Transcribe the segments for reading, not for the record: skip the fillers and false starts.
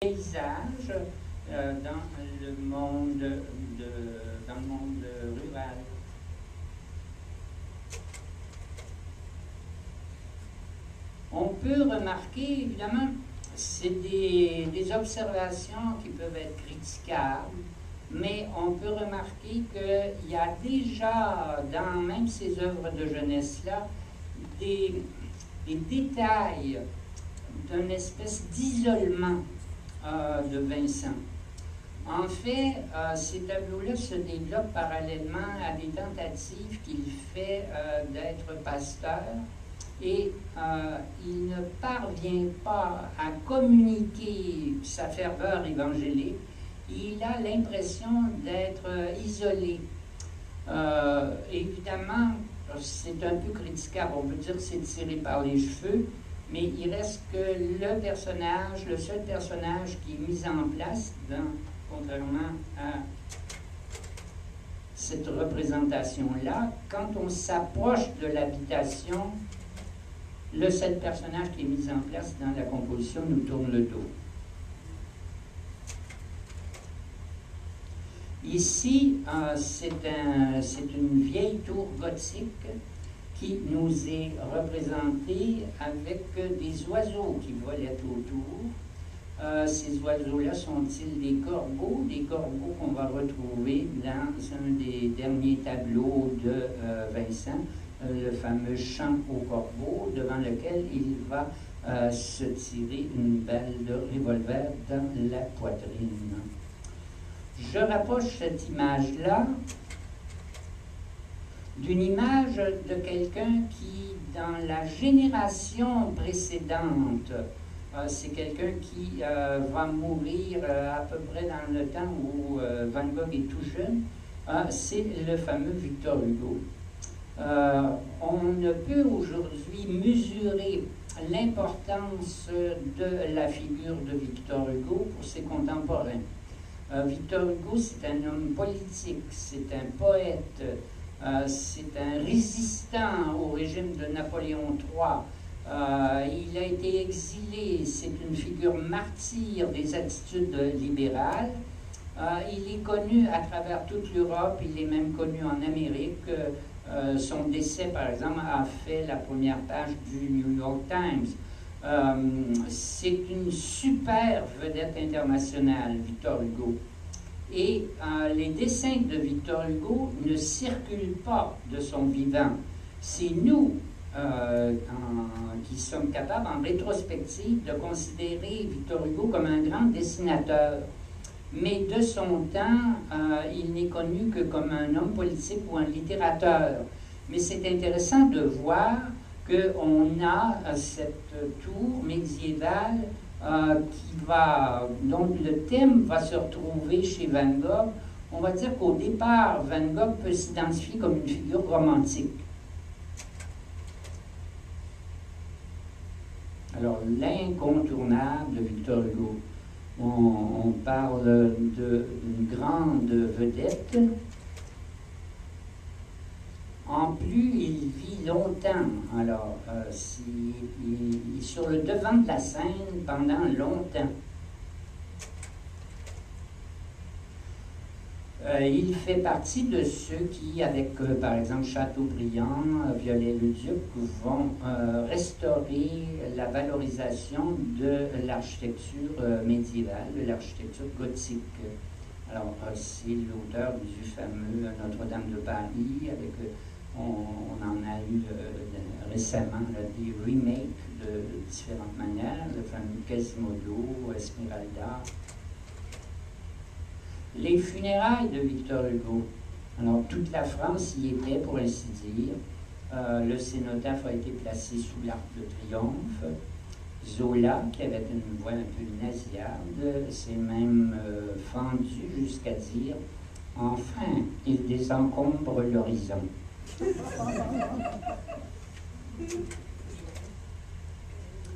paysage dans le monde rural. On peut remarquer, évidemment, c'est des observations qui peuvent être critiquables, mais on peut remarquer qu'il y a déjà, dans même ces œuvres de jeunesse-là, des détails d'une espèce d'isolement de Vincent. En fait, ces tableaux-là se développent parallèlement à des tentatives qu'il fait d'être pasteur, et il ne parvient pas à communiquer sa ferveur évangélique. Il a l'impression d'être isolé. Évidemment, c'est un peu critiquable, on peut dire que c'est tiré par les cheveux, mais il reste que le seul personnage qui est mis en place, contrairement à cette représentation-là, quand on s'approche de l'habitation, le seul personnage qui est mis en place dans la composition nous tourne le dos. Ici, c'est une vieille tour gothique qui nous est représentée avec des oiseaux qui volaient autour. Ces oiseaux-là sont-ils des corbeaux qu'on va retrouver dans un des derniers tableaux de Vincent, le fameux chant au corbeau, devant lequel il va se tirer une balle de revolver dans la poitrine. Je rapproche cette image-là d'une image de quelqu'un qui, dans la génération précédente, c'est quelqu'un qui va mourir à peu près dans le temps où Van Gogh est tout jeune, c'est le fameux Victor Hugo. On ne peut aujourd'hui mesurer l'importance de la figure de Victor Hugo pour ses contemporains. Victor Hugo, c'est un homme politique, c'est un poète, c'est un résistant au régime de Napoléon III. Il a été exilé, c'est une figure martyre des attitudes libérales. Il est connu à travers toute l'Europe, il est même connu en Amérique. Son décès, par exemple, a fait la première page du New York Times. C'est une super vedette internationale, Victor Hugo. Et les dessins de Victor Hugo ne circulent pas de son vivant. C'est nous qui sommes capables, en rétrospective, de considérer Victor Hugo comme un grand dessinateur. Mais de son temps, il n'est connu que comme un homme politique ou un littérateur. Mais c'est intéressant de voir qu'on a cette tour médiévale dont le thème va se retrouver chez Van Gogh. On va dire qu'au départ, Van Gogh peut s'identifier comme une figure romantique. Alors, l'incontournable de Victor Hugo. On parle d'une grande vedette. En plus, il vit longtemps. Alors, il est sur le devant de la scène pendant longtemps. Il fait partie de ceux qui, avec par exemple Chateaubriand, Viollet-le-Duc, vont restaurer la valorisation de l'architecture médiévale, de l'architecture gothique. Alors, c'est l'auteur du fameux Notre-Dame de Paris, avec, on en a eu récemment des remakes de différentes manières, le fameux Quasimodo, Esmeralda. Les funérailles de Victor Hugo. Alors, toute la France y était, pour ainsi dire. Le cénotaphe a été placé sous l'Arc de Triomphe. Zola, qui avait une voix un peu nasillarde, s'est même fendu jusqu'à dire « Enfin, il désencombre l'horizon ».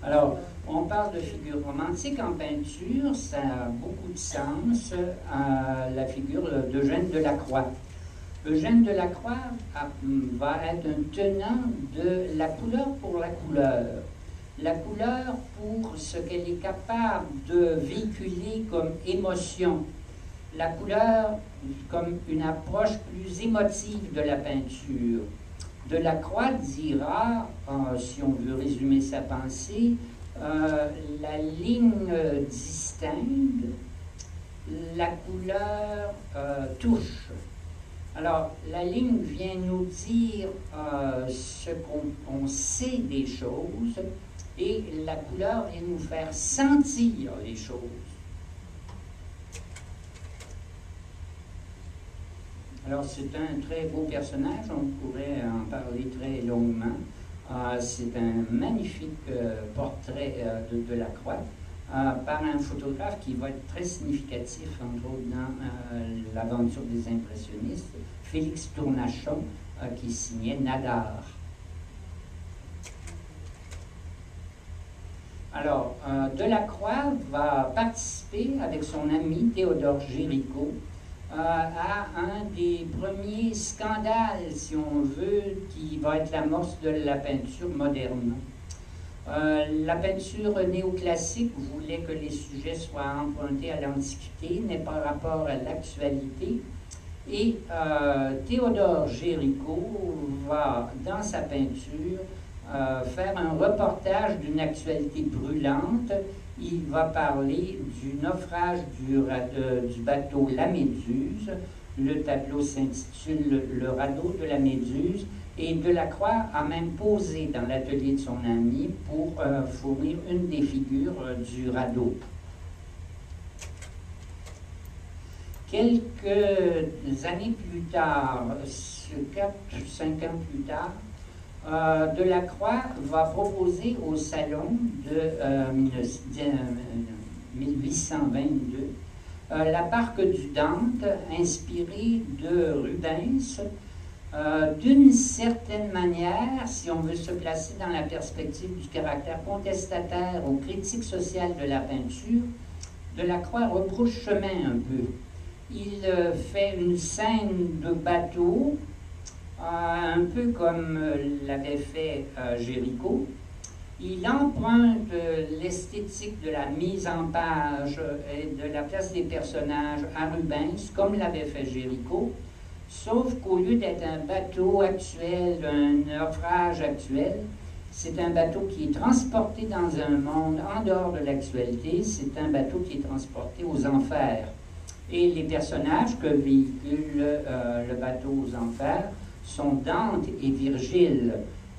Alors, on parle de figure romantique en peinture, ça a beaucoup de sens, la figure d'Eugène Delacroix. Eugène Delacroix va être un tenant de la couleur pour la couleur. La couleur pour ce qu'elle est capable de véhiculer comme émotion. La couleur comme une approche plus émotive de la peinture. Delacroix dira, si on veut résumer sa pensée, la ligne distingue, la couleur touche. Alors, la ligne vient nous dire ce qu'on sait des choses, et la couleur vient nous faire sentir les choses. Alors, c'est un très beau personnage, on pourrait en parler très longuement. C'est un magnifique portrait de Delacroix par un photographe qui va être très significatif, entre autres, dans l'aventure des impressionnistes, Félix Tournachon, qui signait Nadar. Alors, Delacroix va participer avec son ami Théodore Géricault à un des premiers scandales, si on veut, qui va être l'amorce de la peinture moderne. La peinture néoclassique voulait que les sujets soient empruntés à l'Antiquité, n'est pas rapport à l'actualité. Et Théodore Géricault va, dans sa peinture, faire un reportage d'une actualité brûlante. Il va parler du naufrage du bateau La Méduse. Le tableau s'intitule « Le radeau de la Méduse ». Et Delacroix a même posé dans l'atelier de son ami pour fournir une des figures du radeau. Quelques années plus tard, 4 ou 5 ans plus tard, Delacroix va proposer au salon de 1822 la Barque du Dante, inspirée de Rubens. D'une certaine manière, si on veut se placer dans la perspective du caractère contestataire aux critiques sociales de la peinture, Delacroix rebrousse chemin un peu. Il fait une scène de bateau, un peu comme l'avait fait Géricault. Il emprunte l'esthétique de la mise en page et de la place des personnages à Rubens, comme l'avait fait Géricault, sauf qu'au lieu d'être un bateau actuel, un naufrage actuel, c'est un bateau qui est transporté dans un monde en dehors de l'actualité, c'est un bateau qui est transporté aux enfers. Et les personnages que véhicule le bateau aux enfers sont Dante et Virgile.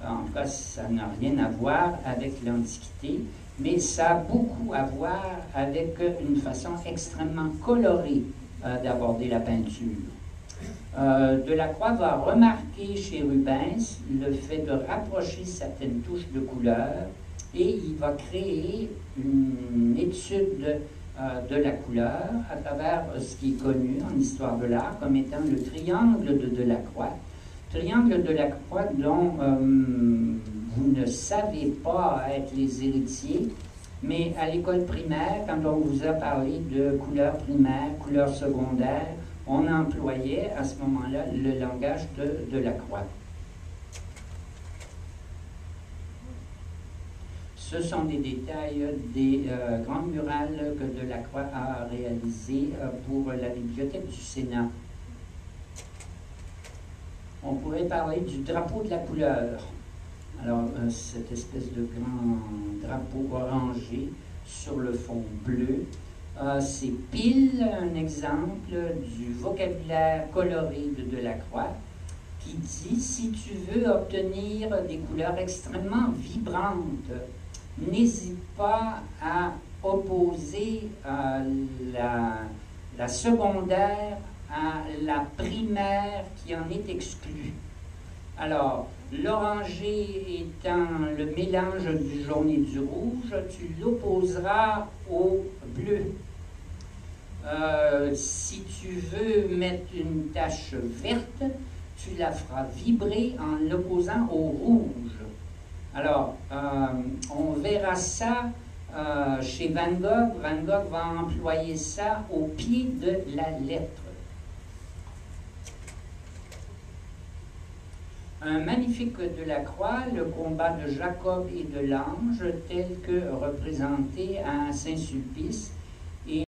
En tout cas, ça n'a rien à voir avec l'Antiquité, mais ça a beaucoup à voir avec une façon extrêmement colorée d'aborder la peinture. Delacroix va remarquer chez Rubens le fait de rapprocher certaines touches de couleur et il va créer une étude de la couleur à travers ce qui est connu en histoire de l'art comme étant le triangle de Delacroix. Triangle de Delacroix dont vous ne savez pas être les héritiers, mais à l'école primaire, quand on vous a parlé de couleur primaire, couleur secondaire, on employait à ce moment-là le langage de Delacroix. Ce sont des détails des grandes murales que Delacroix a réalisées pour la bibliothèque du Sénat. On pourrait parler du drapeau de la couleur. Alors, cette espèce de grand drapeau orangé sur le fond bleu, c'est pile un exemple du vocabulaire coloré de Delacroix qui dit, si tu veux obtenir des couleurs extrêmement vibrantes, n'hésite pas à opposer la secondaire à la primaire qui en est exclue. Alors, l'orangé étant le mélange du jaune et du rouge, tu l'opposeras au bleu. Si tu veux mettre une tache verte, tu la feras vibrer en l'opposant au rouge. Alors, on verra ça chez Van Gogh. Van Gogh va employer ça au pied de la lettre. un magnifique de la croix, le combat de Jacob et de l'ange, tel que représenté à Saint-Sulpice,